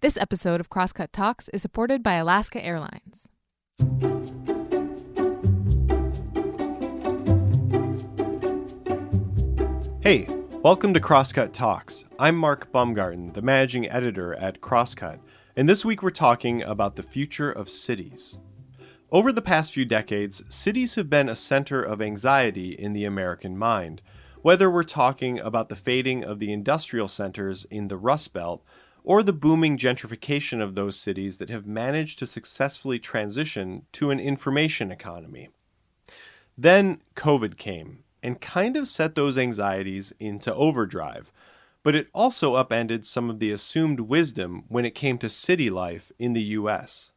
This episode of Crosscut Talks is supported by Alaska Airlines. Hey, welcome to Crosscut Talks. I'm Mark Baumgarten, the managing editor at Crosscut, and this week we're talking about the future of cities. Over the past few decades, cities have been a center of anxiety in the American mind, whether we're talking about the fading of the industrial centers in the Rust Belt or the booming gentrification of those cities that have managed to successfully transition to an information economy. Then COVID came and kind of set those anxieties into overdrive, but it also upended some of the assumed wisdom when it came to city life in the US.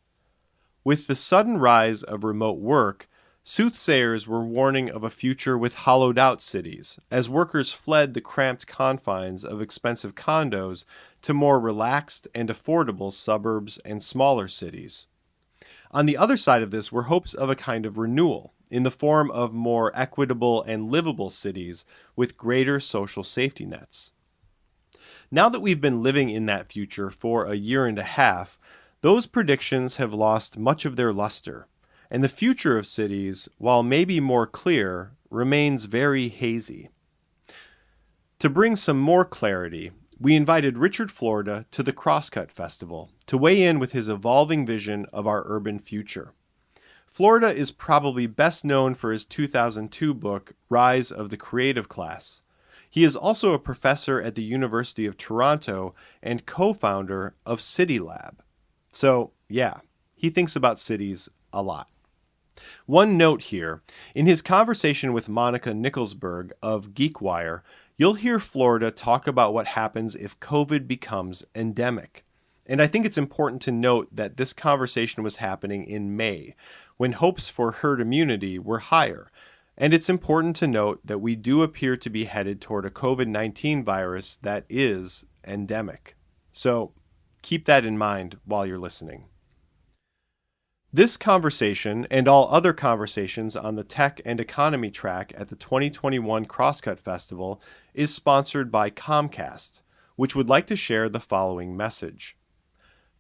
With the sudden rise of remote work, soothsayers were warning of a future with hollowed-out cities, as workers fled the cramped confines of expensive condos to more relaxed and affordable suburbs and smaller cities. On the other side of this were hopes of a kind of renewal, in the form of more equitable and livable cities with greater social safety nets. Now that we've been living in that future for a year and a half, those predictions have lost much of their luster, and the future of cities, while maybe more clear, remains very hazy. To bring some more clarity, we invited Richard Florida to the Crosscut Festival to weigh in with his evolving vision of our urban future. Florida is probably best known for his 2002 book, Rise of the Creative Class. He is also a professor at the University of Toronto and co-founder of City Lab. So, yeah, he thinks about cities a lot. One note here, in his conversation with Monica Nicholsberg of GeekWire, you'll hear Florida talk about what happens if COVID becomes endemic. And I think it's important to note that this conversation was happening in May, when hopes for herd immunity were higher. And it's important to note that we do appear to be headed toward a COVID-19 virus that is endemic. So keep that in mind while you're listening. This conversation, and all other conversations on the tech and economy track at the 2021 Crosscut Festival, is sponsored by Comcast, which would like to share the following message.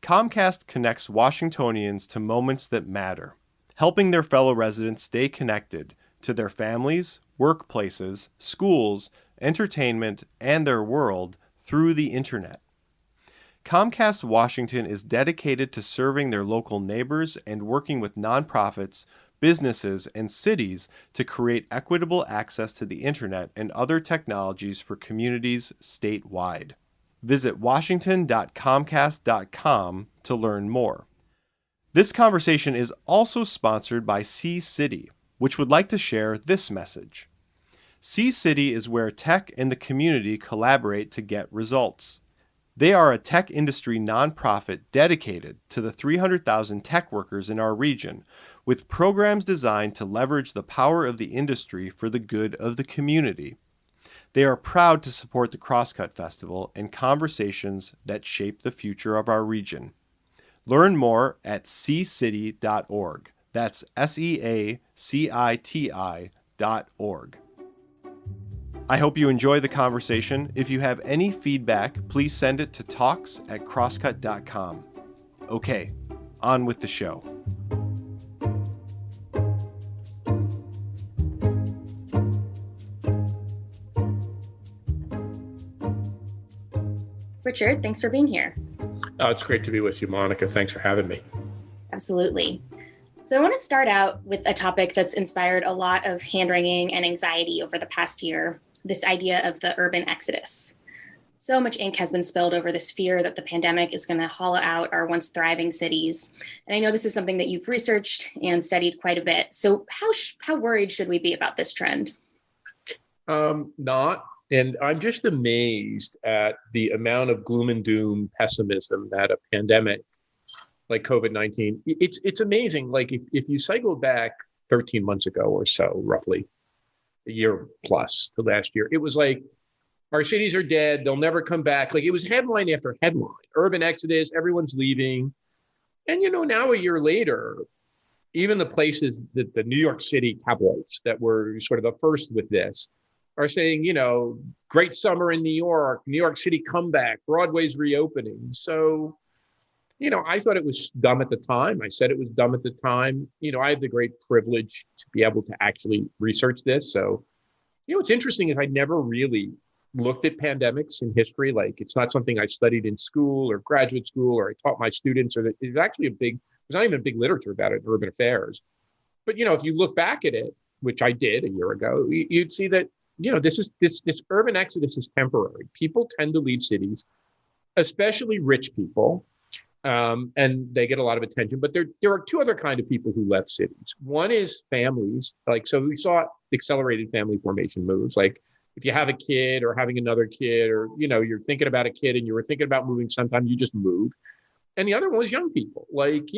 Comcast connects Washingtonians to moments that matter, helping their fellow residents stay connected to their families, workplaces, schools, entertainment, and their world through the internet. Comcast Washington is dedicated to serving their local neighbors and working with nonprofits, businesses, and cities to create equitable access to the internet and other technologies for communities statewide. Visit washington.comcast.com to learn more. This conversation is also sponsored by C-City, which would like to share this message. C-City is where tech and the community collaborate to get results. They are a tech industry nonprofit dedicated to the 300,000 tech workers in our region, with programs designed to leverage the power of the industry for the good of the community. They are proud to support the Crosscut Festival and conversations that shape the future of our region. Learn more at ccity.org. That's SEACITI.org. I hope you enjoy the conversation. If you have any feedback, please send it to talks@crosscut.com. Okay, on with the show. Richard, thanks for being here. Oh, it's great to be with you, Monica. Thanks for having me. Absolutely. So I want to start out with a topic that's inspired a lot of hand-wringing and anxiety over the past year, this idea of the urban exodus. So much ink has been spilled over this fear that the pandemic is going to hollow out our once thriving cities. And I know this is something that you've researched and studied quite a bit. So how worried should we be about this trend? Not. And I'm just amazed at the amount of gloom and doom pessimism that a pandemic like COVID-19, it's amazing. Like if you cycle back 13 months ago or so, roughly a year plus to last year, it was like, our cities are dead. They'll never come back. Like it was headline after headline, urban exodus, everyone's leaving. And, now a year later, even the places that the New York City tabloids that were sort of the first with this are saying, great summer in New York City comeback, Broadway's reopening. So I thought it was dumb at the time. I said it was dumb at the time. I have the great privilege to be able to actually research this. So, what's interesting is I never really looked at pandemics in history. Like, it's not something I studied in school or graduate school, or I taught my students, or that there's actually there's not even a big literature about it in urban affairs. But, if you look back at it, which I did a year ago, you'd see that, this urban exodus is temporary. People tend to leave cities, especially rich people. And they get a lot of attention, but there are two other kind of people who left cities. One is families. So we saw accelerated family formation moves. Like, if you have a kid or having another kid, or, you're thinking about a kid and you were thinking about moving sometime, you just move. And the other one was young people. Like,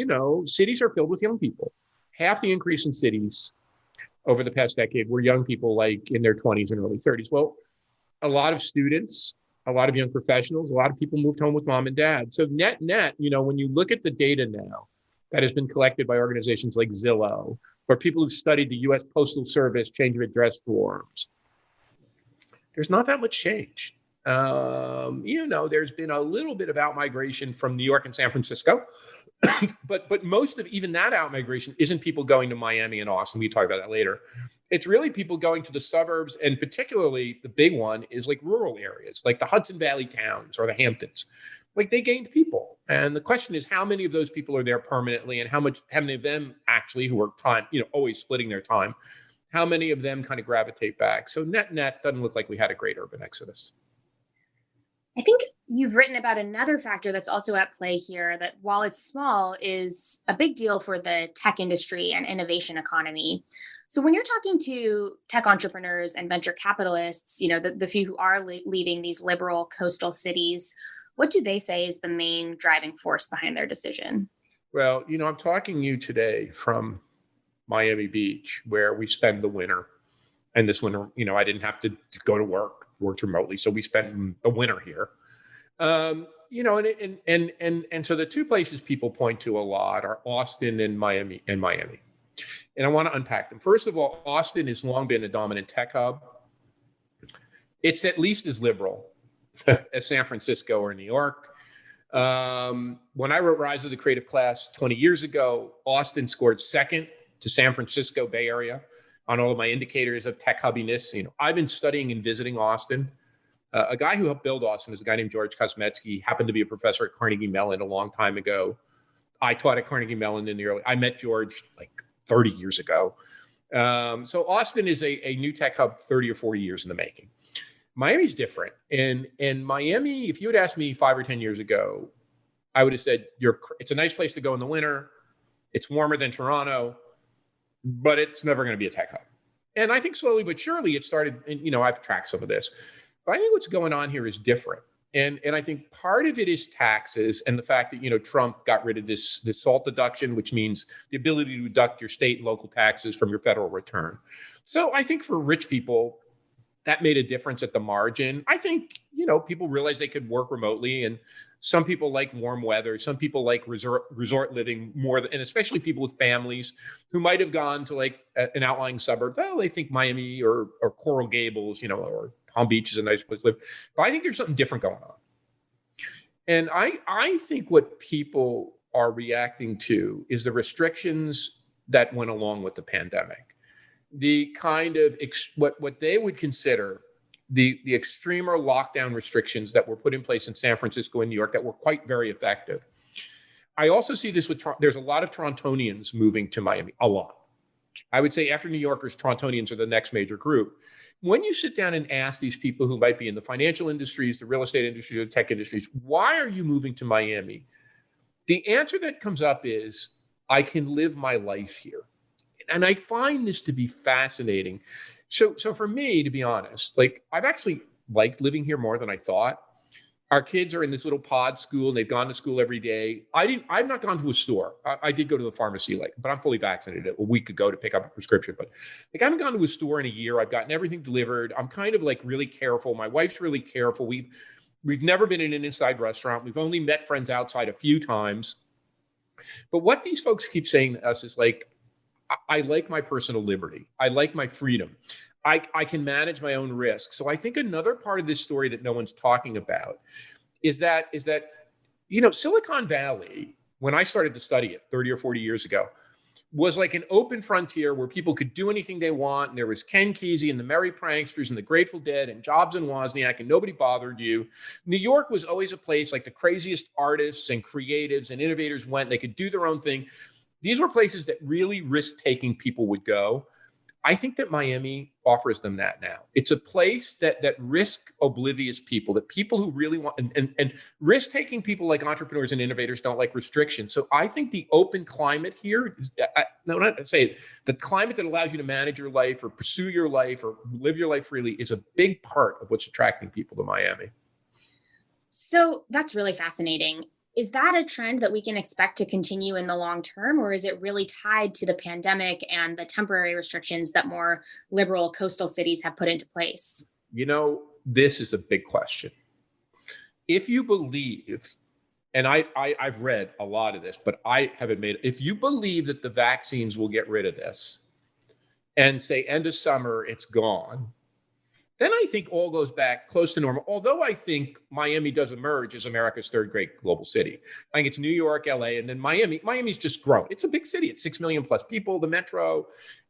cities are filled with young people. Half the increase in cities over the past decade were young people, like in their 20s and early 30s. Well, a lot of students, a lot of young professionals, a lot of people moved home with mom and dad. So net, when you look at the data now that has been collected by organizations like Zillow, or people who've studied the U.S. Postal Service change of address forms, there's not that much change. There's been a little bit of outmigration from New York and San Francisco, but most of even that outmigration isn't people going to Miami and Austin. We talk about that later. It's really people going to the suburbs, and particularly the big one is like rural areas, like the Hudson Valley towns or the Hamptons. Like, they gained people, and the question is, how many of those people are there permanently, and how many of them actually, who are always splitting their time, how many of them kind of gravitate back? So net doesn't look like we had a great urban exodus. I think you've written about another factor that's also at play here, that while it's small, is a big deal for the tech industry and innovation economy. So when you're talking to tech entrepreneurs and venture capitalists, the few who are leaving these liberal coastal cities, what do they say is the main driving force behind their decision? Well, I'm talking to you today from Miami Beach, where we spend the winter. And this winter, I didn't have to go to worked remotely. So we spent the winter here. And so the two places people point to a lot are Austin and Miami. And I want to unpack them. First of all, Austin has long been a dominant tech hub. It's at least as liberal as San Francisco or New York. When I wrote Rise of the Creative Class 20 years ago, Austin scored second to San Francisco Bay Area on all of my indicators of tech hubbiness. I've been studying and visiting Austin. A guy who helped build Austin is a guy named George Kosmetsky. He happened to be a professor at Carnegie Mellon a long time ago. I taught at Carnegie Mellon I met George like 30 years ago. So Austin is a new tech hub 30 or 40 years in the making. Miami's different. And Miami, if you had asked me 5 or 10 years ago, I would have said, it's a nice place to go in the winter. It's warmer than Toronto, but it's never going to be a tech hub. And I think slowly but surely it started, and I've tracked some of this, but I think what's going on here is different. And I think part of it is taxes and the fact that, Trump got rid of this SALT deduction, which means the ability to deduct your state and local taxes from your federal return. So I think for rich people, that made a difference at the margin. I think, people realized they could work remotely, and some people like warm weather. Some people like resort living more, and especially people with families who might have gone to like an outlying suburb. Well, they think Miami or Coral Gables, or Palm Beach is a nice place to live. But I think there's something different going on. And I think what people are reacting to is the restrictions that went along with the pandemic. The kind of what they would consider the extremer lockdown restrictions that were put in place in San Francisco and New York that were quite very effective. I also see this there's a lot of Torontonians moving to Miami, a lot. I would say after New Yorkers, Torontonians are the next major group. When you sit down and ask these people who might be in the financial industries, the real estate industries, the tech industries, why are you moving to Miami? The answer that comes up is, I can live my life here. And I find this to be fascinating. So for me, to be honest, I've actually liked living here more than I thought. Our kids are in this little pod school, and they've gone to school every day. I've not gone to a store. I did go to the pharmacy, but I'm fully vaccinated a week ago to pick up a prescription. But I haven't gone to a store in a year. I've gotten everything delivered. I'm kind of really careful. My wife's really careful. We've never been in an inside restaurant. We've only met friends outside a few times. But what these folks keep saying to us is I like my personal liberty. I like my freedom. I can manage my own risk. So I think another part of this story that no one's talking about is that Silicon Valley, when I started to study it 30 or 40 years ago, was like an open frontier where people could do anything they want. And there was Ken Kesey and the Merry Pranksters and the Grateful Dead and Jobs and Wozniak, and nobody bothered you. New York was always a place like the craziest artists and creatives and innovators went. They could do their own thing. These were places that really risk-taking people would go. I think that Miami offers them that now. It's a place that risk oblivious people, that people who really want, and risk-taking people like entrepreneurs and innovators don't like restrictions. So I think the open climate here, the climate that allows you to manage your life or pursue your life or live your life freely is a big part of what's attracting people to Miami. So that's really fascinating. Is that a trend that we can expect to continue in the long term, or is it really tied to the pandemic and the temporary restrictions that more liberal coastal cities have put into place? This is a big question. If you believe, and I've read a lot of this, but I haven't made it. If you believe that the vaccines will get rid of this and say end of summer, it's gone, then I think all goes back close to normal. Although I think Miami does emerge as America's third great global city. I think it's New York, LA, and then Miami. Miami's just grown. It's a big city. It's 6 million plus people, the metro.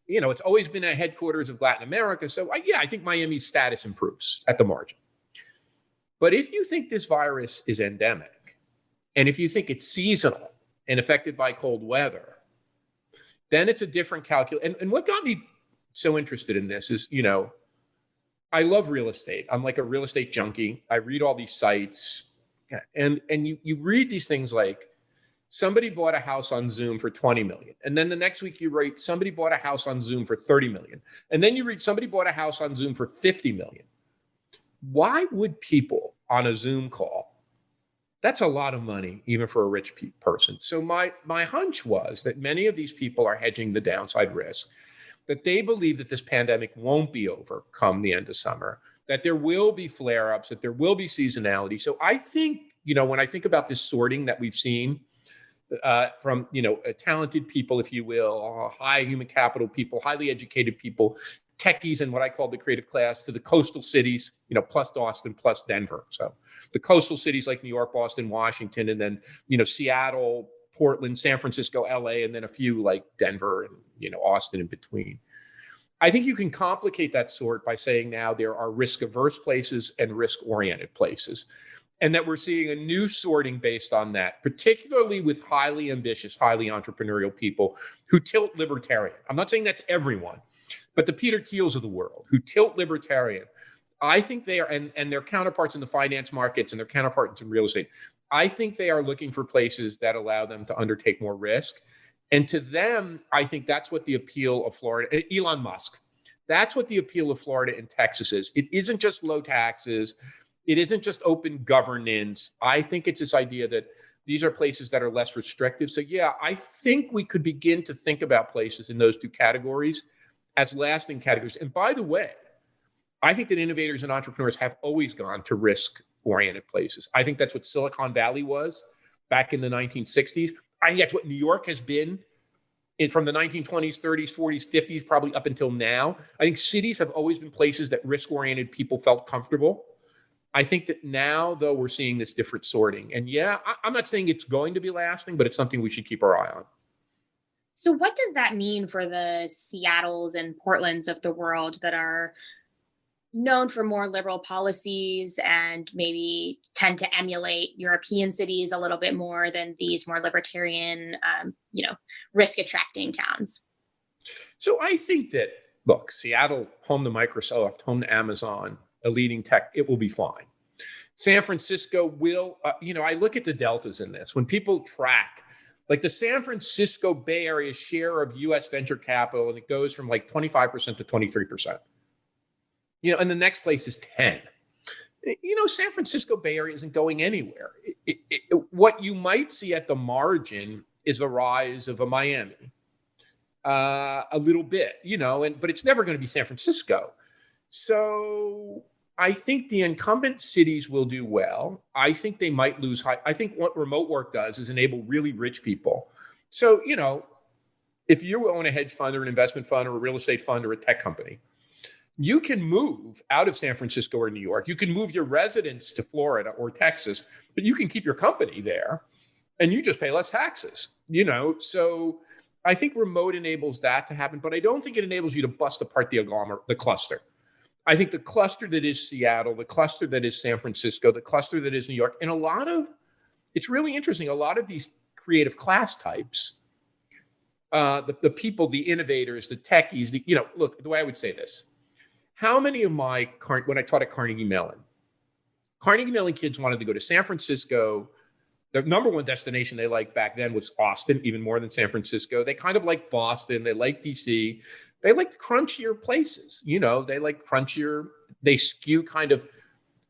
It's always been a headquarters of Latin America. So I think Miami's status improves at the margin. But if you think this virus is endemic, and if you think it's seasonal and affected by cold weather, then it's a different calculus. And what got me so interested in this is, I love real estate. I'm like a real estate junkie. I read all these sites, and you read these things like somebody bought a house on Zoom for 20 million. And then the next week you write somebody bought a house on Zoom for 30 million. And then you read somebody bought a house on Zoom for 50 million. Why would people on a Zoom call? That's a lot of money, even for a rich person. So my hunch was that many of these people are hedging the downside risk, that they believe that this pandemic won't be over come the end of summer, that there will be flare-ups, that there will be seasonality. So I think, when I think about this sorting that we've seen from, talented people, if you will, high human capital people, highly educated people, techies and what I call the creative class, to the coastal cities, plus Austin, plus Denver. So the coastal cities like New York, Boston, Washington, and then, Seattle, Portland, San Francisco, LA, and then a few like Denver and, Austin in between. I think you can complicate that sort by saying now there are risk-averse places and risk-oriented places, and that we're seeing a new sorting based on that, particularly with highly ambitious, highly entrepreneurial people who tilt libertarian. I'm not saying that's everyone, but the Peter Thiels of the world who tilt libertarian. I think they are, and their counterparts in the finance markets and their counterparts in real estate, I think they are looking for places that allow them to undertake more risk. And to them, I think that's what the appeal of Florida, Elon Musk, that's what the appeal of Florida and Texas is. It isn't just low taxes. It isn't just open governance. I think it's this idea that these are places that are less restrictive. So yeah, I think we could begin to think about places in those two categories as lasting categories. And by the way, I think that innovators and entrepreneurs have always gone to risk-oriented places. I think that's what Silicon Valley was back in the 1960s. I think that's what New York has been from the 1920s, 30s, 40s, 50s, probably up until now. I think cities have always been places that risk-oriented people felt comfortable. I think that now, though, we're seeing this different sorting. And yeah, I'm not saying it's going to be lasting, but it's something we should keep our eye on. So what does that mean for the Seattles and Portlands of the world that are known for more liberal policies and maybe tend to emulate European cities a little bit more than these more libertarian, risk-attracting towns? So I think that, look, Seattle, home to Microsoft, home to Amazon, a leading tech, it will be fine. San Francisco will, I look at the deltas in this. When people track, like the San Francisco Bay Area share of U.S. venture capital, and it goes from like 25% to 23%. And the next place is 10. San Francisco Bay Area isn't going anywhere. What you might see at the margin is a rise of a Miami, a little bit, but it's never going to be San Francisco. So I think the incumbent cities will do well. I think they might lose high. I think what remote work does is enable really rich people. So, if you own a hedge fund or an investment fund or a real estate fund or a tech company, You can move out of San Francisco or New York. You can move your residence to Florida or Texas, but you can keep your company there and you just pay less taxes, So I think remote enables that to happen, but I don't think it enables you to bust apart the cluster. I think the cluster that is Seattle, the cluster that is San Francisco, the cluster that is New York, and it's really interesting, a lot of these creative class types, the people, the innovators, the techies, look, the way I would say this, how many of when I taught at Carnegie Mellon kids wanted to go to San Francisco. The number one destination they liked back then was Austin, even more than San Francisco. They kind of liked Boston. They liked DC. They liked crunchier places. They like crunchier. They skew kind of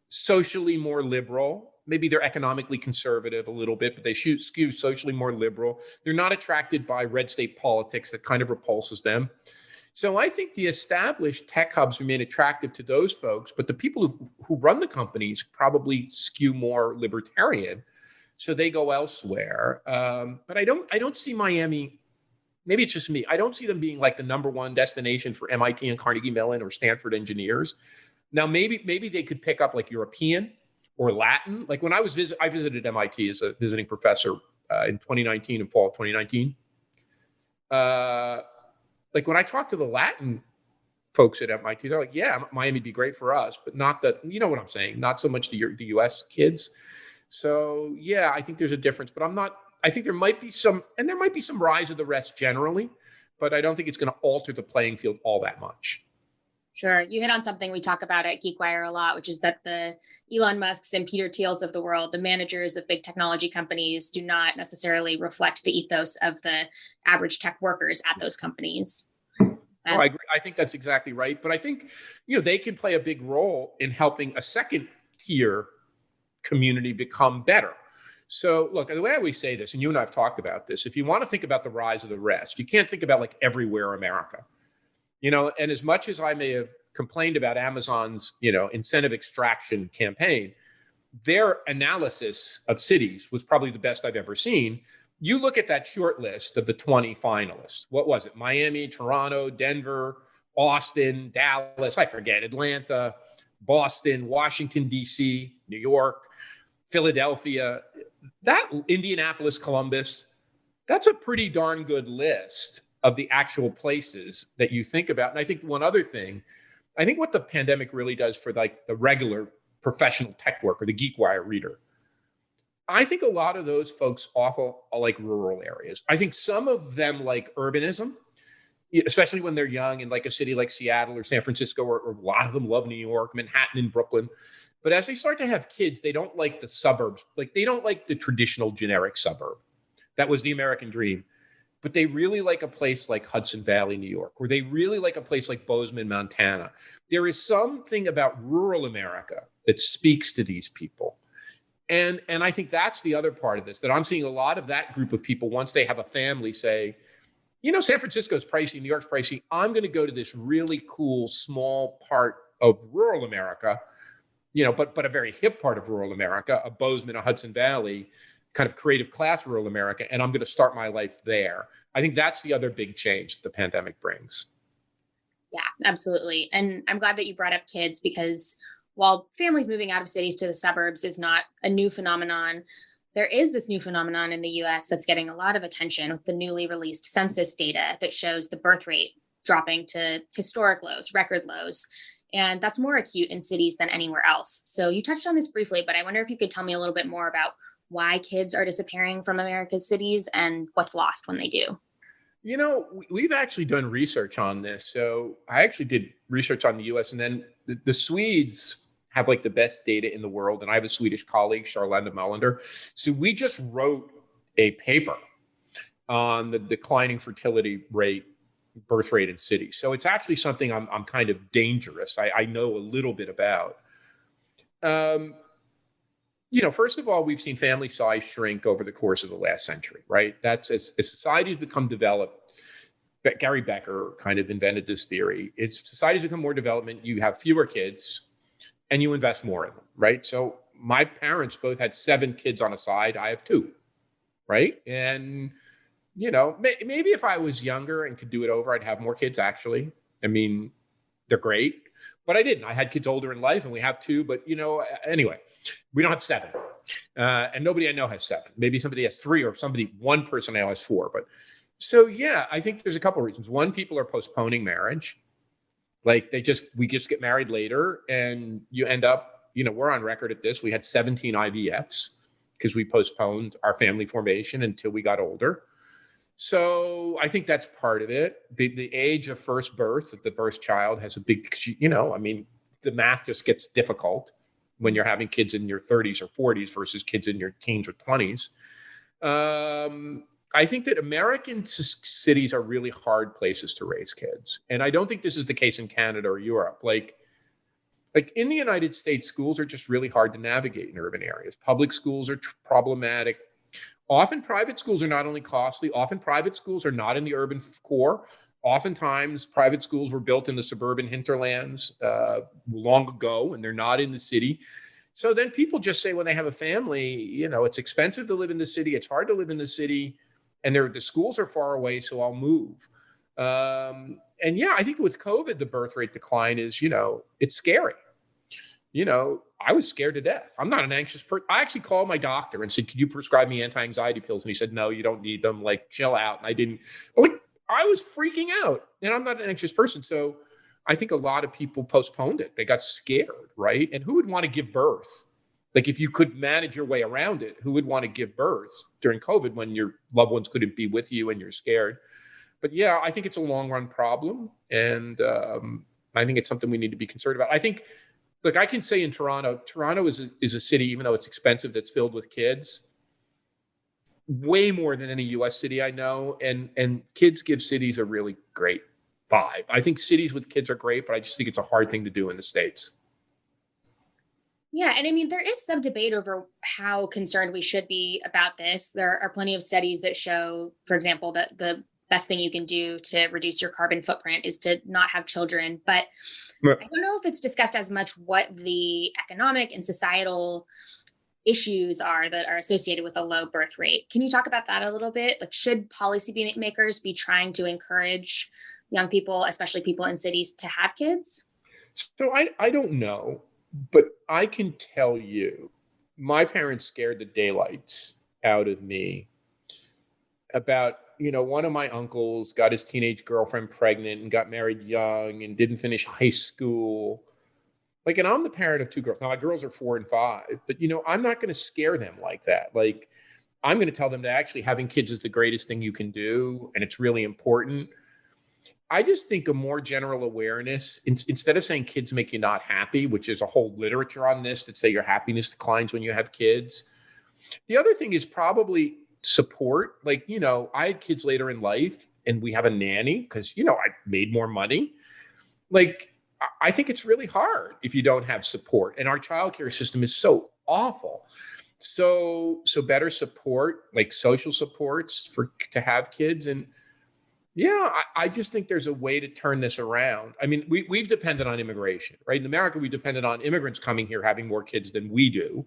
socially more liberal. Maybe they're economically conservative a little bit, but they skew socially more liberal. They're not attracted by red state politics that kind of repulses them. So I think the established tech hubs remain attractive to those folks, but the people who run the companies probably skew more libertarian. So they go elsewhere. But I don't see Miami, maybe it's just me, I don't see them being like the number one destination for MIT and Carnegie Mellon or Stanford engineers. Now, maybe they could pick up like European or Latin. Like when I visited MIT as a visiting professor in 2019, in fall of 2019. Like when I talked to the Latin folks at MIT, they're like, yeah, Miami'd be great for us, but not that, you know what I'm saying? Not so much the US kids. So yeah, I think there's a difference, but I think there might be some rise of the rest generally, but I don't think it's going to alter the playing field all that much. Sure. You hit on something we talk about at GeekWire a lot, which is that the Elon Musks and Peter Thiels of the world, the managers of big technology companies, do not necessarily reflect the ethos of the average tech workers at those companies. I agree. I think that's exactly right. But I think, they can play a big role in helping a second tier community become better. So look, the way I always say this, and you and I have talked about this, if you want to think about the rise of the rest, you can't think about like everywhere America. And as much as I may have complained about Amazon's, incentive extraction campaign, their analysis of cities was probably the best I've ever seen. You look at that short list of the 20 finalists. What was it? Miami, Toronto, Denver, Austin, Dallas, I forget, Atlanta, Boston, Washington, D.C., New York, Philadelphia, that Indianapolis, Columbus, that's a pretty darn good list of the actual places that you think about. And I think one other thing, I think what the pandemic really does for like the regular professional tech worker, the GeekWire reader, I think a lot of those folks often are like rural areas. I think some of them like urbanism, especially when they're young in like a city like Seattle or San Francisco, or a lot of them love New York, Manhattan and Brooklyn. But as they start to have kids, they don't like the suburbs. Like they don't like the traditional generic suburb. That was the American dream. But they really like a place like Hudson Valley, New York, or they really like a place like Bozeman, Montana. There is something about rural America that speaks to these people. And I think that's the other part of this, that I'm seeing a lot of that group of people, once they have a family, say, San Francisco's pricey, New York's pricey. I'm going to go to this really cool, small part of rural America, but a very hip part of rural America, a Bozeman, a Hudson Valley, kind of creative class rural America, and I'm going to start my life there. I think that's the other big change that the pandemic brings. Yeah, absolutely. And I'm glad that you brought up kids, because while families moving out of cities to the suburbs is not a new phenomenon, there is this new phenomenon in the US that's getting a lot of attention with the newly released census data that shows the birth rate dropping to historic lows, record lows. And that's more acute in cities than anywhere else. So you touched on this briefly, but I wonder if you could tell me a little bit more about why kids are disappearing from America's cities and what's lost when they do. We've actually done research on this. So I actually did research on the US, and then the Swedes have like the best data in the world. And I have a Swedish colleague, Charlanda Melander. So we just wrote a paper on the declining fertility rate, birth rate in cities. So it's actually something I'm kind of dangerous. I know a little bit about. First of all, we've seen family size shrink over the course of the last century, right? That's as society's become developed. Gary Becker kind of invented this theory. It's society's become more development. You have fewer kids and you invest more in them, right? So my parents both had 7 kids on a side. I have 2, right? And, maybe if I was younger and could do it over, I'd have more kids, actually. I mean, they're great, but I didn't. I had kids older in life, and we have two, but anyway, we don't have seven. And nobody I know has seven. Maybe somebody has three, or one person I know has four. But so, yeah, I think there's a couple of reasons. One, people are postponing marriage. Like we just get married later, and you end up, we're on record at this. We had 17 IVFs because we postponed our family formation until we got older. So I think that's part of it. The age of first birth of the first child has a big, the math just gets difficult when you're having kids in your 30s or 40s versus kids in your teens or 20s. I think that American cities are really hard places to raise kids. And I don't think this is the case in Canada or Europe. Like in the United States, schools are just really hard to navigate in urban areas. Public schools are problematic. Often private schools are not only costly, often private schools are not in the urban core. Oftentimes private schools were built in the suburban hinterlands long ago, and they're not in the city. So then people just say when they have a family, it's expensive to live in the city. It's hard to live in the city, and the schools are far away, so I'll move. And yeah, I think with COVID, the birth rate decline is, it's scary. I was scared to death. I'm not an anxious person. I actually called my doctor and said, "Could you prescribe me anti-anxiety pills?" And he said, "No, you don't need them. Like, chill out." And I didn't. But I was freaking out, and I'm not an anxious person. So I think a lot of people postponed it. They got scared, right? And who would want to give birth? Like, if you could manage your way around it, who would want to give birth during COVID when your loved ones couldn't be with you and you're scared? But yeah, I think it's a long-run problem, and I think it's something we need to be concerned about. I think. Look, I can say in Toronto is a city, even though it's expensive, that's filled with kids, way more than any U.S. city I know. And kids give cities a really great vibe. I think cities with kids are great, but I just think it's a hard thing to do in the States. Yeah. And there is some debate over how concerned we should be about this. There are plenty of studies that show, for example, that the best thing you can do to reduce your carbon footprint is to not have children. But right. I don't know if it's discussed as much what the economic and societal issues are that are associated with a low birth rate. Can you talk about that a little bit? Like, should policymakers be trying to encourage young people, especially people in cities, to have kids? So I don't know, but I can tell you, my parents scared the daylights out of me about, one of my uncles got his teenage girlfriend pregnant and got married young and didn't finish high school. Like, and I'm the parent of two girls. Now, my girls are 4 and 5, but, I'm not going to scare them like that. Like, I'm going to tell them that actually having kids is the greatest thing you can do, and it's really important. I just think a more general awareness, instead of saying kids make you not happy, which is a whole literature on this that say your happiness declines when you have kids. The other thing is probably support. Like, I had kids later in life, and we have a nanny because, I made more money. Like, I think it's really hard if you don't have support, and our childcare system is so awful. So better support, like social supports to have kids. And yeah, I just think there's a way to turn this around. We've depended on immigration, right? In America, we depended on immigrants coming here, having more kids than we do.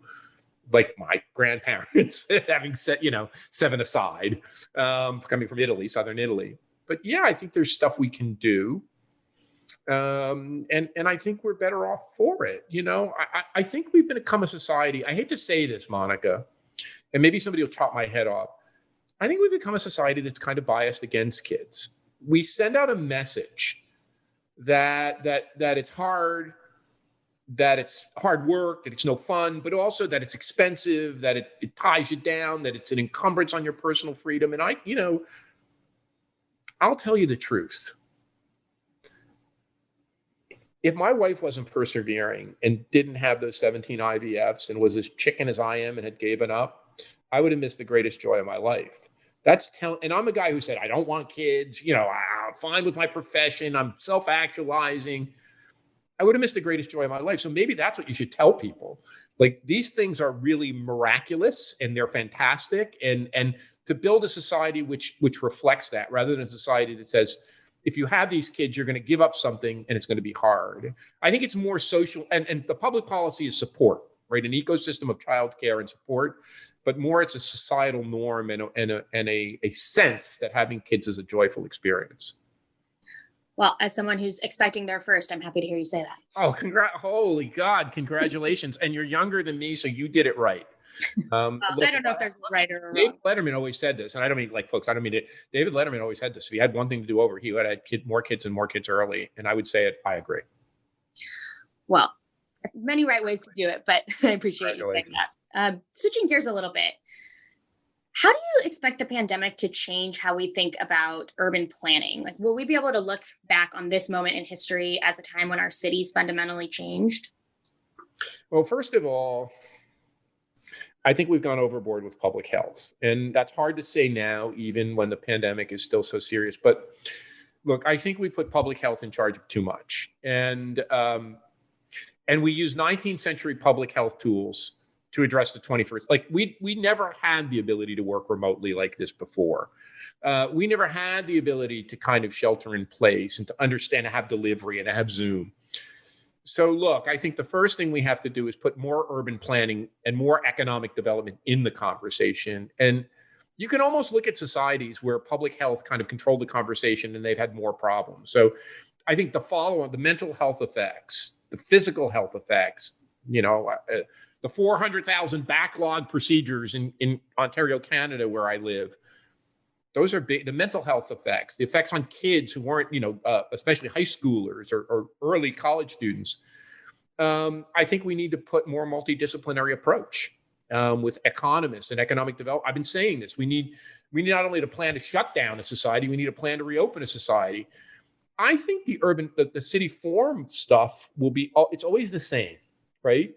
Like my grandparents having set, 7 aside, coming from Italy, Southern Italy. But yeah, I think there's stuff we can do. And I think we're better off for it. I think we've become a society. I hate to say this, Monica, and maybe somebody will chop my head off. I think we've become a society that's kind of biased against kids. We send out a message that it's hard, that it's hard work, that it's no fun, but also that it's expensive, that it ties you down, that it's an encumbrance on your personal freedom. And I'll tell you the truth. If my wife wasn't persevering and didn't have those 17 IVFs and was as chicken as I am and had given up, I would have missed the greatest joy of my life. And I'm a guy who said, I don't want kids, I'm fine with my profession, I'm self-actualizing. I would have missed the greatest joy of my life. So maybe that's what you should tell people. Like, these things are really miraculous and they're fantastic. And to build a society which reflects that, rather than a society that says, if you have these kids, you're going to give up something and it's going to be hard. I think it's more social, and the public policy is support, right? An ecosystem of childcare and support, but more it's a societal norm and a sense that having kids is a joyful experience. Well, as someone who's expecting their first, I'm happy to hear you say that. Oh, holy God, congratulations. And you're younger than me, so you did it right. Look, I don't know if there's right or David wrong. Letterman always said this, and I don't mean folks, I don't mean it. David Letterman always said this. If he had one thing to do over, he would have had more kids and more kids early. And I would say it, I agree. Well, many right ways to do it, but I appreciate you saying that. Switching gears a little bit. How do you expect the pandemic to change how we think about urban planning? Like, will we be able to look back on this moment in history as a time when our cities fundamentally changed? Well, first of all, I think we've gone overboard with public health. And that's hard to say now, even when the pandemic is still so serious. But look, I think we put public health in charge of too much. And we use 19th century public health tools to address the 21st. Like we never had the ability to work remotely like this before. We never had the ability to kind of shelter in place and to understand and have delivery and to have Zoom. So look, I think the first thing we have to do is put more urban planning and more economic development in the conversation. And you can almost look at societies where public health kind of controlled the conversation and they've had more problems. So I think the mental health effects, the physical health effects, the 400,000 backlog procedures in Ontario, Canada, where I live, those are big. The mental health effects, the effects on kids who weren't, especially high schoolers or early college students. I think we need to put more multidisciplinary approach with economists and economic development. I've been saying this. We need not only to plan to shut down a society, we need to plan to reopen a society. I think the city form stuff it's always the same, right?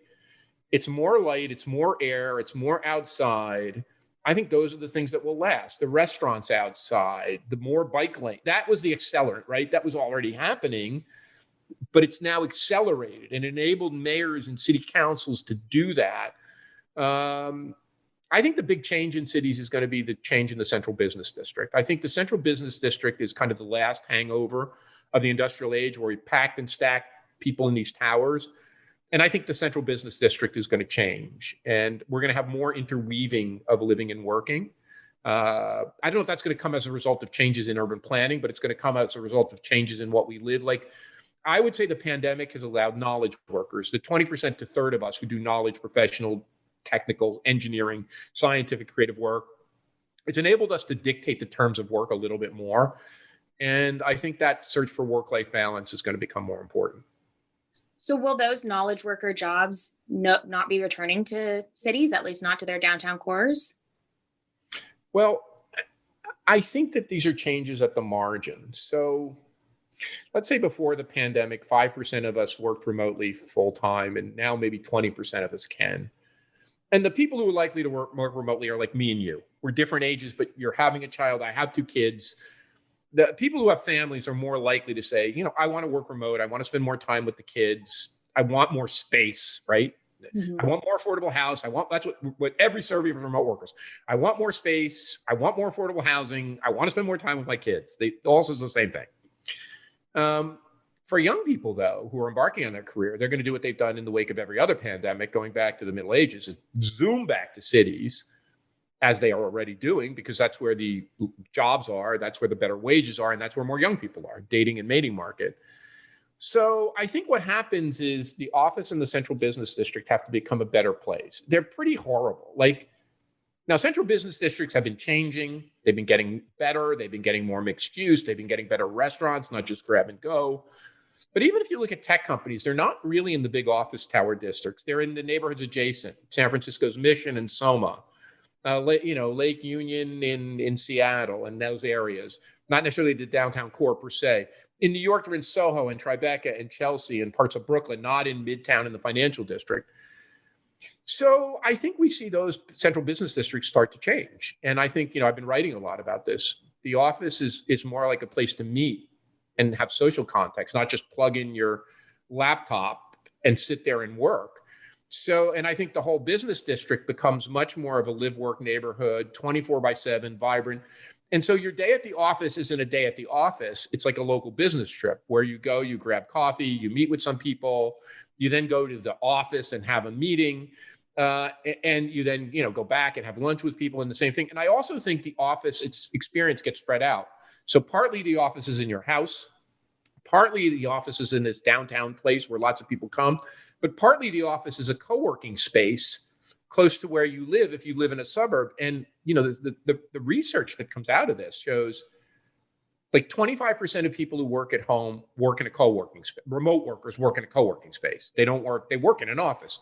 It's more light, it's more air, it's more outside. I think those are the things that will last. The restaurants outside, the more bike lane. That was the accelerant, right? That was already happening, but it's now accelerated and enabled mayors and city councils to do that. I think the big change in cities is going to be the change in the central business district. I think the central business district is kind of the last hangover of the industrial age where we packed and stacked people in these towers. And I think the central business district is going to change, and we're going to have more interweaving of living and working. I don't know if that's going to come as a result of changes in urban planning, but it's going to come as a result of changes in what we live. Like, I would say the pandemic has allowed knowledge workers, the 20% to third of us who do knowledge, professional, technical, engineering, scientific, creative work. It's enabled us to dictate the terms of work a little bit more. And I think that search for work-life balance is going to become more important. So will those knowledge worker jobs not be returning to cities, at least not to their downtown cores? Well, I think that these are changes at the margin. So let's say before the pandemic, 5% of us worked remotely full time, and now maybe 20% of us can. And the people who are likely to work remotely are like me and you. We're different ages, but you're having a child. I have 2 kids. The people who have families are more likely to say, I want to work remote. I want to spend more time with the kids. I want more space, right? Mm-hmm. I want more affordable house. That's what every survey of remote workers. I want more space. I want more affordable housing. I want to spend more time with my kids. They also the same thing. For young people, though, who are embarking on their career, they're going to do what they've done in the wake of every other pandemic, going back to the Middle Ages, is zoom back to cities, as they are already doing, because that's where the jobs are, that's where the better wages are, and that's where more young people are, dating and mating market. So I think what happens is the office and the central business district have to become a better place. They're pretty horrible. Now, central business districts have been changing. They've been getting better. They've been getting more mixed use. They've been getting better restaurants, not just grab and go. But even if you look at tech companies, they're not really in the big office tower districts. They're in the neighborhoods adjacent, San Francisco's Mission and Soma. Lake Union in Seattle and those areas, not necessarily the downtown core per se. In New York, they're in Soho and Tribeca and Chelsea and parts of Brooklyn, not in Midtown in the financial district. So I think we see those central business districts start to change. And I think, I've been writing a lot about this. The office is more like a place to meet and have social context, not just plug in your laptop and sit there and work. So, and I think the whole business district becomes much more of a live-work neighborhood, 24/7, vibrant. And so your day at the office isn't a day at the office. It's like a local business trip where you go, you grab coffee, you meet with some people, you then go to the office and have a meeting, and you then, go back and have lunch with people and the same thing. And I also think the office, its experience gets spread out. So partly the office is in your house, Partly the office is in this downtown place where lots of people come, but partly the office is a co-working space close to where you live if you live in a suburb. And, the research that comes out of this shows like 25% of people who work at home work in a co-working space. Remote workers work in a co-working space. They work in an office.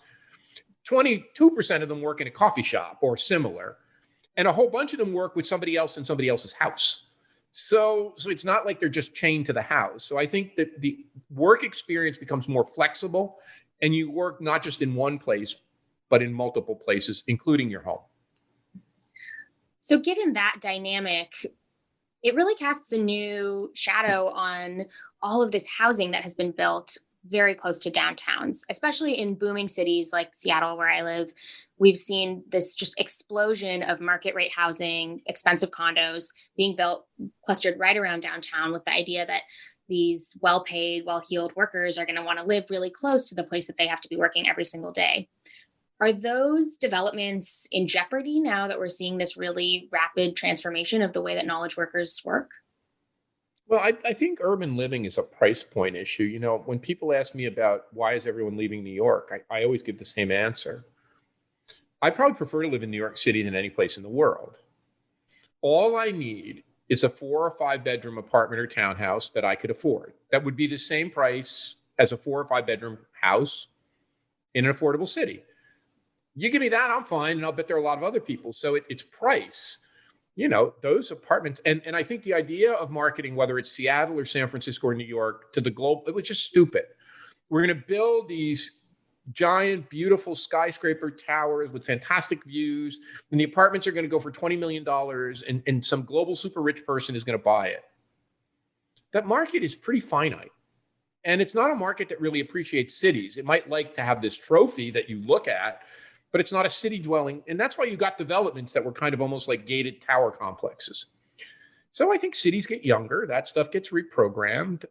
22% of them work in a coffee shop or similar. And a whole bunch of them work with somebody else in somebody else's house. So it's not like they're just chained to the house. So I think that the work experience becomes more flexible, and you work not just in one place, but in multiple places, including your home. So given that dynamic, it really casts a new shadow on all of this housing that has been built very close to downtowns, especially in booming cities like Seattle, where I live. We've seen this just explosion of market rate housing, expensive condos being built, clustered right around downtown, with the idea that these well-paid, well-heeled workers are going to want to live really close to the place that they have to be working every single day. Are those developments in jeopardy now that we're seeing this really rapid transformation of the way that knowledge workers work? Well, I think urban living is a price point issue. When people ask me about why is everyone leaving New York, I always give the same answer. I probably prefer to live in New York City than any place in the world. All I need is a 4 or 5 bedroom apartment or townhouse that I could afford. That would be the same price as a 4 or 5 bedroom house in an affordable city. You give me that, I'm fine. And I'll bet there are a lot of other people. So it's price. Those apartments. And I think the idea of marketing, whether it's Seattle or San Francisco or New York, to the globe, it was just stupid. We're going to build these giant, beautiful skyscraper towers with fantastic views, and the apartments are going to go for $20 million, and some global super rich person is going to buy it. That market is pretty finite. And it's not a market that really appreciates cities. It might like to have this trophy that you look at, but it's not a city dwelling. And that's why you got developments that were kind of almost like gated tower complexes. So I think cities get younger. That stuff gets reprogrammed.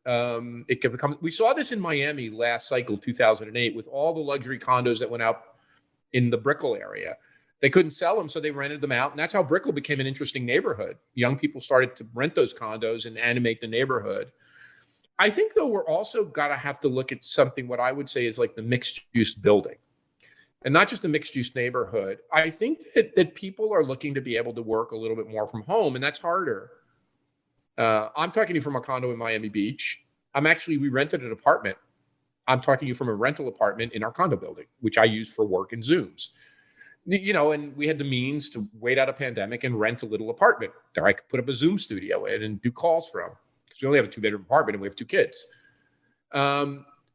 It can become. We saw this in Miami last cycle, 2008, with all the luxury condos that went up in the Brickell area. They couldn't sell them, so they rented them out. And that's how Brickell became an interesting neighborhood. Young people started to rent those condos and animate the neighborhood. I think, though, we're also got to have to look at something, what I would say is like the mixed-use building. And not just the mixed-use neighborhood. I think that people are looking to be able to work a little bit more from home, and that's harder. I'm talking to you from a condo in Miami Beach. We rented an apartment. I'm talking to you from a rental apartment in our condo building, which I use for work and Zooms. And we had the means to wait out a pandemic and rent a little apartment that I could put up a Zoom studio in and do calls from, because we only have a 2-bedroom apartment and we have 2 kids.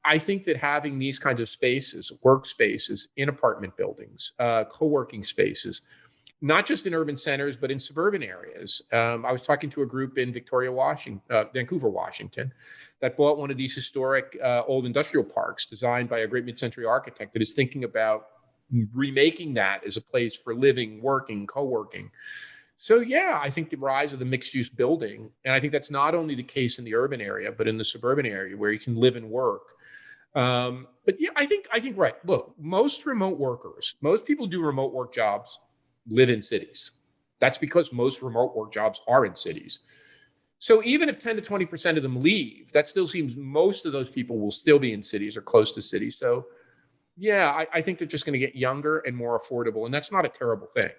I think that having these kinds of spaces, workspaces in apartment buildings, co-working spaces, not just in urban centers, but in suburban areas. I was talking to a group in Vancouver, Washington, that bought one of these historic old industrial parks designed by a great mid-century architect that is thinking about remaking that as a place for living, working, co-working. So yeah, I think the rise of the mixed-use building, and I think that's not only the case in the urban area, but in the suburban area where you can live and work. But yeah, I think right. Look, most people do remote work jobs, live in cities. That's because most remote work jobs are in cities. So even if 10 to 20% of them leave, that still seems most of those people will still be in cities or close to cities. So yeah, I think they're just going to get younger and more affordable, and that's not a terrible thing.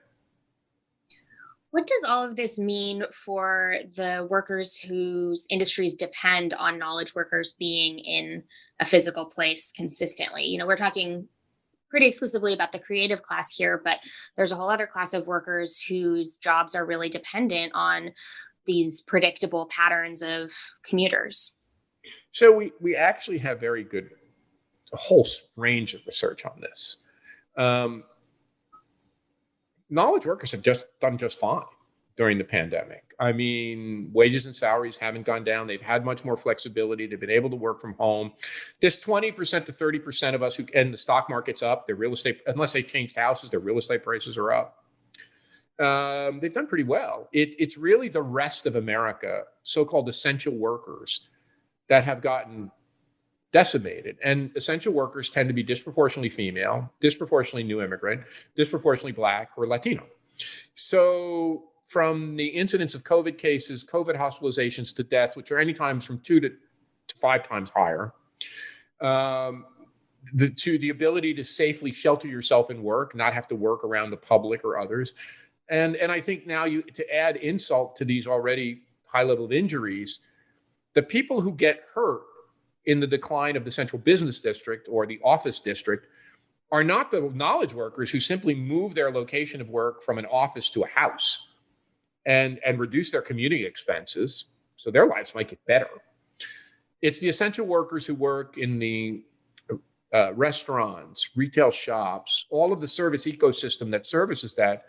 What does all of this mean for the workers whose industries depend on knowledge workers being in a physical place consistently? We're talking pretty exclusively about the creative class here, but there's a whole other class of workers whose jobs are really dependent on these predictable patterns of commuters. So we actually have a whole range of research on this. Knowledge workers have done just fine during the pandemic. I mean, wages and salaries haven't gone down. They've had much more flexibility. They've been able to work from home. There's 20% to 30% of us and the stock market's up. Their real estate, unless they changed houses, their real estate prices are up. They've done pretty well. It's really the rest of America, so-called essential workers, that have gotten decimated. And essential workers tend to be disproportionately female, disproportionately new immigrant, disproportionately Black or Latino. So from the incidence of COVID cases, COVID hospitalizations to deaths, which are anytime from 2 to 5 times higher. The ability to safely shelter yourself in work, not have to work around the public or others. And I think now to add insult to these already high level of injuries, the people who get hurt in the decline of the central business district or the office district are not the knowledge workers who simply move their location of work from an office to a house and reduce their commuting expenses, so their lives might get better. It's the essential workers who work in the restaurants, retail shops, all of the service ecosystem that services that,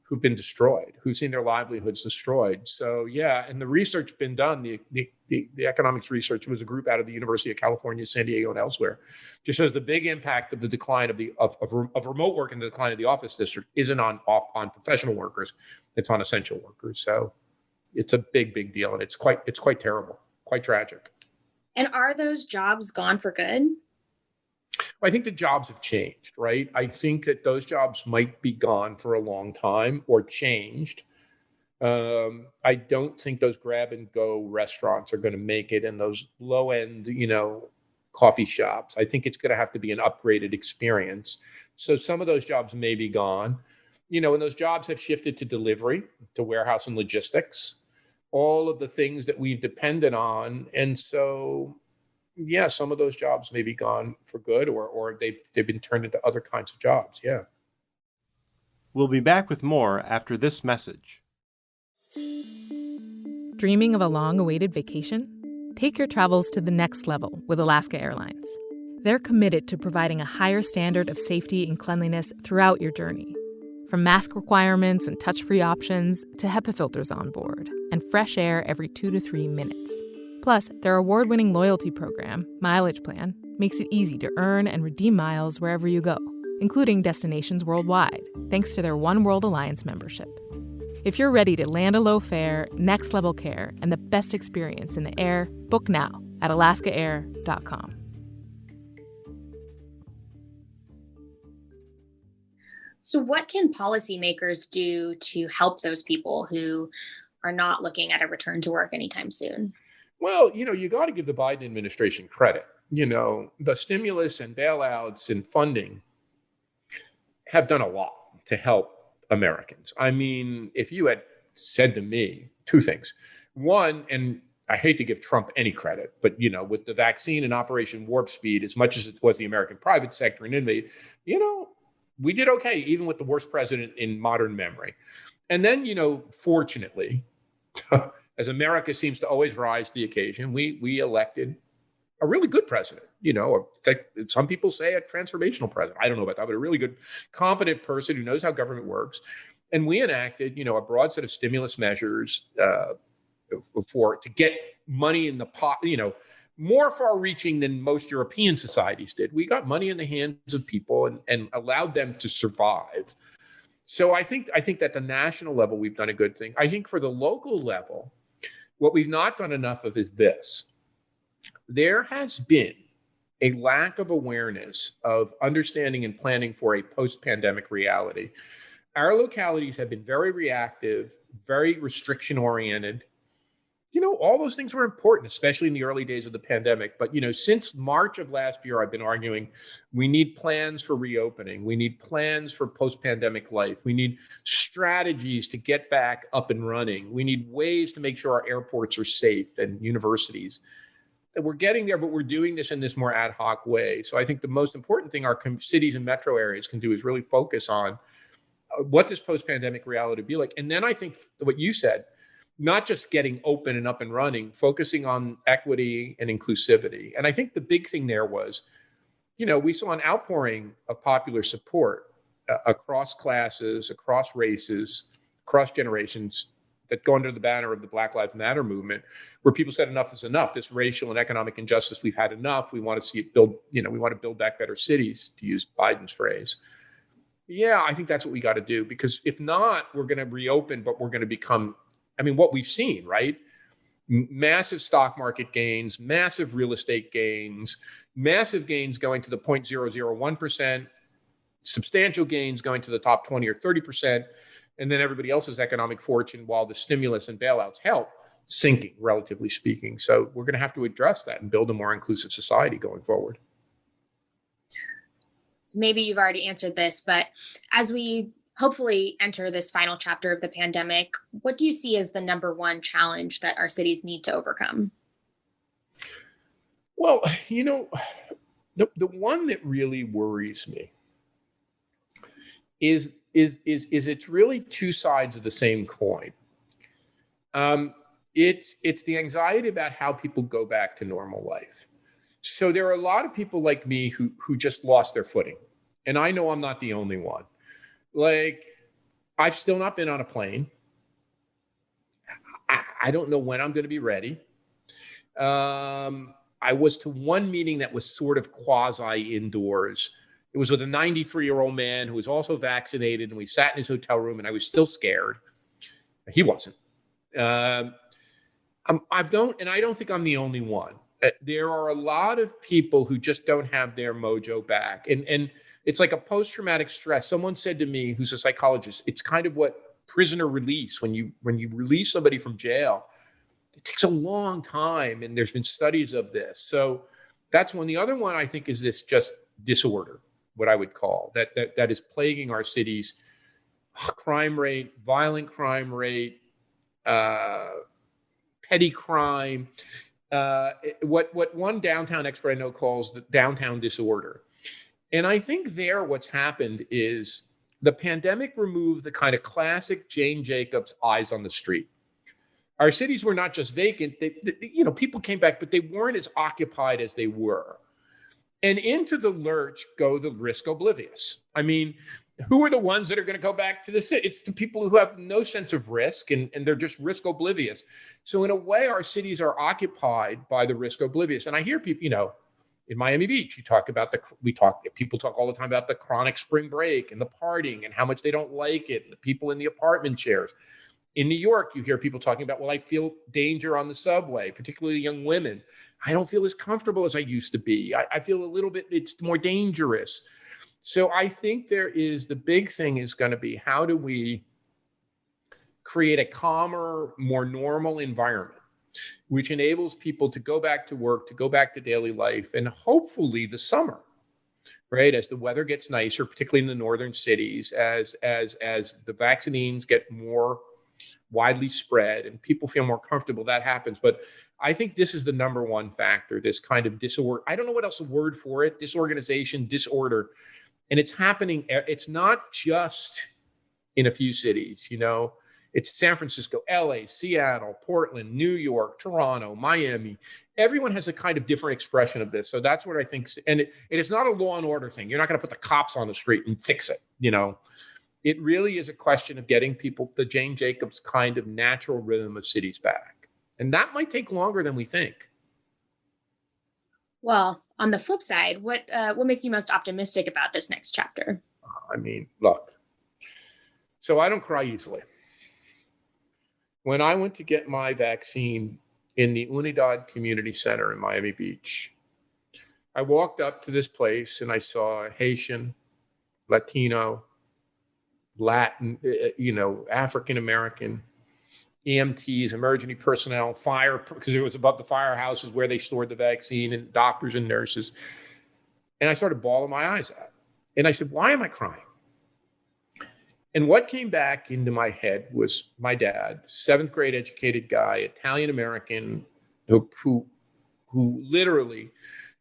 who've been destroyed, who've seen their livelihoods destroyed. So yeah, and the research been done, the economics research was a group out of the University of California, San Diego, and elsewhere, just shows the big impact of the decline of remote work and the decline of the office district isn't on professional workers, it's on essential workers. So it's a big deal, and it's quite terrible, quite tragic. And are those jobs gone for good? I think the jobs have changed, right? I think that those jobs might be gone for a long time or changed. I don't think those grab and go restaurants are going to make it, and those low end, coffee shops. I think it's going to have to be an upgraded experience. So some of those jobs may be gone, and those jobs have shifted to delivery, to warehouse and logistics, all of the things that we've depended on. And so, yeah, some of those jobs may be gone for good, or they've been turned into other kinds of jobs. Yeah. We'll be back with more after this message. Dreaming of a long-awaited vacation? Take your travels to the next level with Alaska Airlines. They're committed to providing a higher standard of safety and cleanliness throughout your journey. From mask requirements and touch-free options to HEPA filters on board and fresh air every 2 to 3 minutes. Plus, their award-winning loyalty program, Mileage Plan, makes it easy to earn and redeem miles wherever you go, including destinations worldwide, thanks to their One World Alliance membership. If you're ready to land a low fare, next-level care, and the best experience in the air, book now at alaskaair.com. So what can policymakers do to help those people who are not looking at a return to work anytime soon? Well, you got to give the Biden administration credit. The stimulus and bailouts and funding have done a lot to help Americans. I mean, if you had said to me 2 things. One, and I hate to give Trump any credit, but, with the vaccine and Operation Warp Speed, as much as it was the American private sector and innovate, we did okay, even with the worst president in modern memory. And then, fortunately, as America seems to always rise to the occasion, we elected a really good president, or some people say a transformational president. I don't know about that, but a really good, competent person who knows how government works. And we enacted, a broad set of stimulus measures to get money in the pot, more far-reaching than most European societies did. We got money in the hands of people and allowed them to survive. So I think that the national level, we've done a good thing. I think for the local level, what we've not done enough of is this. There has been a lack of awareness of understanding and planning for a post-pandemic reality. Our localities have been very reactive, very restriction-oriented. All those things were important, especially in the early days of the pandemic. But, since March of last year, I've been arguing we need plans for reopening. We need plans for post-pandemic life. We need strategies to get back up and running. We need ways to make sure our airports are safe and universities. And we're getting there, but we're doing this in this more ad hoc way. So I think the most important thing our cities and metro areas can do is really focus on what this post-pandemic reality be like. And then I think what you said, not just getting open and up and running, focusing on equity and inclusivity. And I think the big thing there was, we saw an outpouring of popular support across classes, across races, across generations that go under the banner of the Black Lives Matter movement, where people said enough is enough. This racial and economic injustice, we've had enough. We want to see it build, we want to build back better cities, to use Biden's phrase. Yeah, I think that's what we got to do, because if not, we're going to reopen, but we're going to become, what we've seen, right? Massive stock market gains, massive real estate gains, massive gains going to the 0.001%, substantial gains going to the top 20 or 30%, and then everybody else's economic fortune, while the stimulus and bailouts help, sinking, relatively speaking. So we're going to have to address that and build a more inclusive society going forward. So maybe you've already answered this, but as we hopefully enter this final chapter of the pandemic, what do you see as the number one challenge that our cities need to overcome? Well, the one that really worries me is it's really two sides of the same coin. It's the anxiety about how people go back to normal life. So there are a lot of people like me who just lost their footing. And I know I'm not the only one. Like, I've still not been on a plane. I don't know when I'm going to be ready. I was to one meeting that was sort of quasi indoors. It was with a 93-year-old man who was also vaccinated, and we sat in his hotel room, and I was still scared. He wasn't. I don't think I'm the only one. There are a lot of people who just don't have their mojo back. And it's like a post-traumatic stress. Someone said to me, who's a psychologist, it's kind of what prisoner release, when you release somebody from jail, it takes a long time. And there's been studies of this. So that's one. The other one, I think, is this just disorder, what I would call that is plaguing our cities. Crime rate, violent crime rate, petty crime, what one downtown expert I know calls the downtown disorder. And I think what's happened is the pandemic removed the kind of classic Jane Jacobs eyes on the street. Our cities were not just vacant. People came back, but they weren't as occupied as they were. And into the lurch go the risk oblivious. I mean, who are the ones that are going to go back to the city? It's the people who have no sense of risk, and they're just risk oblivious. So in a way, our cities are occupied by the risk oblivious. And I hear people, in Miami Beach, people talk all the time about the chronic spring break and the partying and how much they don't like it, and the people in the apartment chairs. In New York, you hear people talking about, well, I feel danger on the subway, particularly young women. I don't feel as comfortable as I used to be. I feel a little bit, it's more dangerous. So I think the big thing is going to be, how do we create a calmer, more normal environment, which enables people to go back to work, to go back to daily life, and hopefully the summer, right? As the weather gets nicer, particularly in the northern cities, as the vaccines get more widely spread and people feel more comfortable, that happens. But I think this is the number one factor, this kind of disorder. I don't know what else the word for it, disorganization, disorder. And it's happening. It's not just in a few cities, it's San Francisco, LA, Seattle, Portland, New York, Toronto, Miami. Everyone has a kind of different expression of this. So that's what I think. And it is not a law and order thing. You're not going to put the cops on the street and fix it. It really is a question of getting people the Jane Jacobs kind of natural rhythm of cities back. And that might take longer than we think. Well, on the flip side, what makes you most optimistic about this next chapter? I mean, look, so I don't cry easily. When I went to get my vaccine in the Unidad Community Center in Miami Beach, I walked up to this place and I saw Haitian, Latino, Latin, African-American, EMTs, emergency personnel, fire, because it was above the firehouses where they stored the vaccine, and doctors and nurses. And I started bawling my eyes out. And I said, why am I crying? And what came back into my head was my dad, 7th grade educated guy, Italian-American, who literally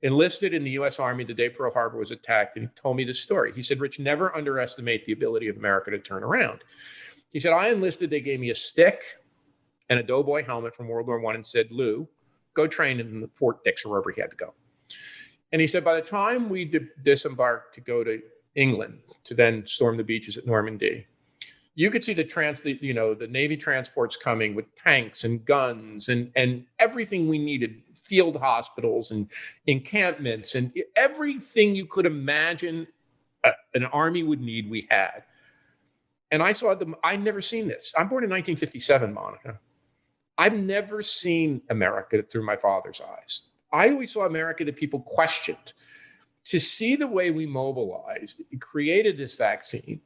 enlisted in the U.S. Army the day Pearl Harbor was attacked. And he told me this story. He said, Rich, never underestimate the ability of America to turn around. He said, I enlisted, they gave me a stick and a doughboy helmet from World War I and said, Lou, go train in Fort Dix or wherever he had to go. And he said, by the time we disembarked to go to England to then storm the beaches at Normandy, you could see the Navy transports coming with tanks and guns and everything we needed, field hospitals and encampments and everything you could imagine an army would need, we had. And I saw them. I'd never seen this. I'm born in 1957, Monica. I've never seen America through my father's eyes. I always saw America that people questioned. To see the way we mobilized, created this vaccine,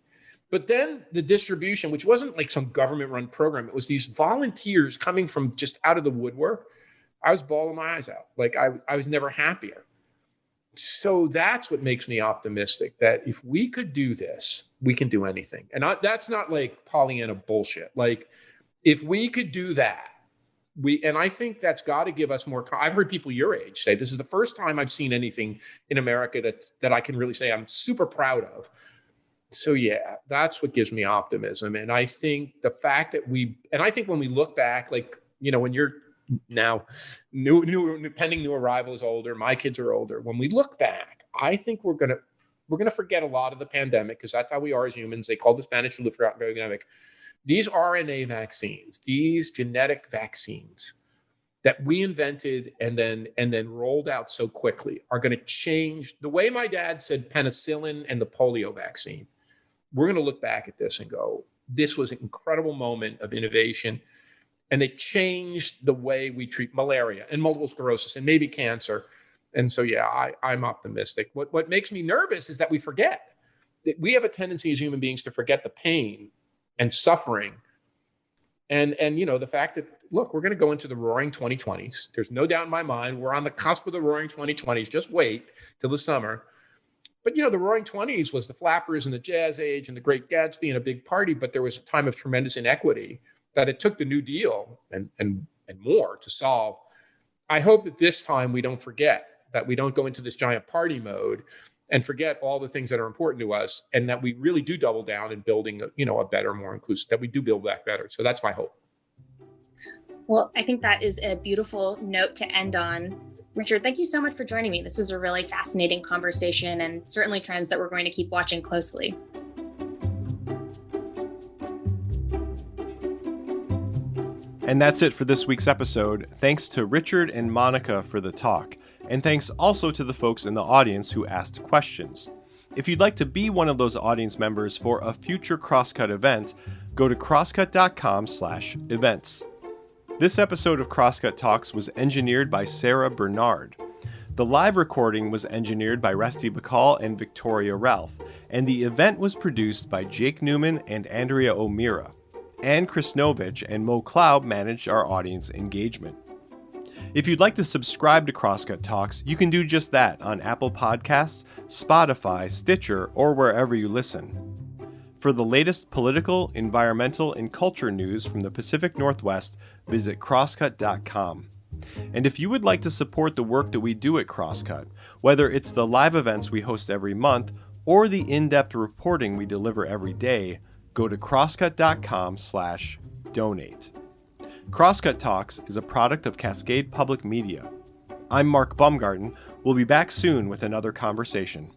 But then the distribution, which wasn't like some government-run program, it was these volunteers coming from just out of the woodwork. I was bawling my eyes out. Like I was never happier. So that's what makes me optimistic, that if we could do this, we can do anything. And that's not like Pollyanna bullshit. Like if we could do that, and I think that's got to give us more. I've heard people your age say, this is the first time I've seen anything in America that I can really say I'm super proud of. So yeah, that's what gives me optimism. And I think the fact that I think when we look back, like, when you're now pending new arrival is older, my kids are older. When we look back, I think we're gonna forget a lot of the pandemic, because that's how we are as humans. They called the Spanish flu the pandemic. These RNA vaccines, these genetic vaccines that we invented and then rolled out so quickly are going to change the way my dad said penicillin and the polio vaccine. We're going to look back at this and go, this was an incredible moment of innovation. And they changed the way we treat malaria and multiple sclerosis and maybe cancer. And so, yeah, I'm optimistic. What makes me nervous is that we forget. We have a tendency as human beings to forget the pain and suffering. And the fact that, look, we're going to go into the roaring 2020s. There's no doubt in my mind, we're on the cusp of the roaring 2020s. Just wait till the summer. But, the roaring 20s was the flappers and the jazz age and the Great Gatsby and a big party. But there was a time of tremendous inequity that it took the New Deal and more to solve. I hope that this time we don't forget, that we don't go into this giant party mode and forget all the things that are important to us, and that we really do double down in building, a better, more inclusive, that we do build back better. So that's my hope. Well, I think that is a beautiful note to end on. Richard, thank you so much for joining me. This was a really fascinating conversation, and certainly trends that we're going to keep watching closely. And that's it for this week's episode. Thanks to Richard and Monica for the talk. And thanks also to the folks in the audience who asked questions. If you'd like to be one of those audience members for a future Crosscut event, go to crosscut.com/events. This episode of Crosscut Talks was engineered by Sarah Bernard. The live recording was engineered by Rusty Bacall and Victoria Ralph, and the event was produced by Jake Newman and Andrea O'Meara. Ann Krisnovich and Mo Cloud managed our audience engagement. If you'd like to subscribe to Crosscut Talks, you can do just that on Apple Podcasts, Spotify, Stitcher, or wherever you listen. For the latest political, environmental, and culture news from the Pacific Northwest, visit crosscut.com. And if you would like to support the work that we do at Crosscut, whether it's the live events we host every month or the in-depth reporting we deliver every day, go to crosscut.com/donate. Crosscut Talks is a product of Cascade Public Media. I'm Mark Baumgarten. We'll be back soon with another conversation.